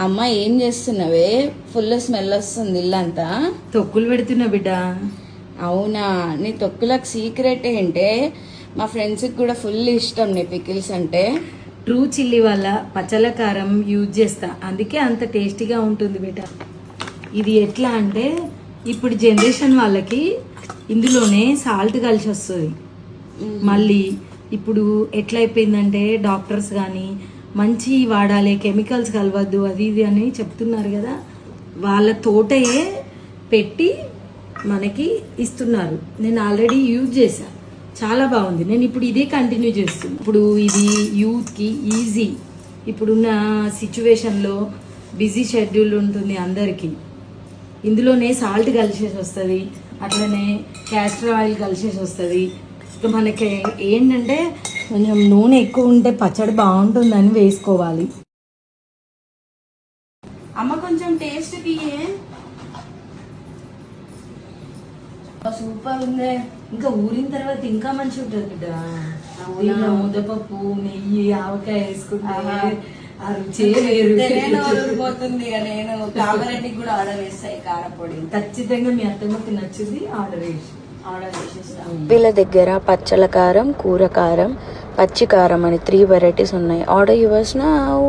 అమ్మ ఏం చేస్తున్నావే? ఫుల్ స్మెల్ వస్తుంది ఇల్లంతా. తొక్కులు పెడుతున్నా బిడ్డ. అవునా? నీ తొక్కులకు సీక్రెట్ ఏంటే? మా ఫ్రెండ్స్కి కూడా ఫుల్ ఇష్టం నీ పికిల్స్ అంటే. ట్రూ చిల్లీ వల్ల పచ్చల కారం యూజ్ చేస్తా, అందుకే అంత టేస్టీగా ఉంటుంది బిడ్డ. ఇది ఎట్లా అంటే ఇప్పుడు జనరేషన్ వాళ్ళకి ఇందులోనే సాల్ట్ కలిసి వస్తుంది. మళ్ళీ ఇప్పుడు ఎట్లా అయిపోయిందంటే డాక్టర్స్ కానీ మంచి వాడాలి, కెమికల్స్ కలవద్దు, అది ఇది అని చెప్తున్నారు కదా. వాళ్ళ తోటయే పెట్టి మనకి ఇస్తున్నారు. నేను ఆల్రెడీ యూజ్ చేశాను, చాలా బాగుంది. నేను ఇప్పుడు ఇదే కంటిన్యూ చేస్తున్నాను. ఇప్పుడు ఇది యూత్కి ఈజీ. ఇప్పుడున్న సిచ్యువేషన్లో బిజీ షెడ్యూల్ ఉంటుంది అందరికీ. ఇందులోనే సాల్ట్ కలిసేసి వస్తుంది, అట్లనే క్యాస్టర్ ఆయిల్ కలిసేసి వస్తుంది. ఇక మనకి ఏంటంటే కొంచెం నూనె ఎక్కువ ఉంటే పచ్చడి బాగుంటుందని వేసుకోవాలి. అమ్మ కొంచెం టేస్ట్ తీయే. సూపర్ ఉంది. ఇంకా ఊరిన తర్వాత ఇంకా మంచి ఉంటుంది బిడ్డ. దీంట్లో ముద్దపప్పు, నెయ్యి, ఆవకాయ వేసుకుంటే ఆ రుచి పోతుంది. నేను కామారెడ్డికి కూడా ఆర్డర్ చేస్తాయి కారపొడి. ఖచ్చితంగా మీ అత్తమ్మకి నచ్చింది ఆర్డర్ చేసేస్తాను. వీళ్ళ దగ్గర పచ్చల కారం, కూర కారం, పచ్చి కారం అని 3 వెరైటీస్ ఉన్నాయి. Order yours now.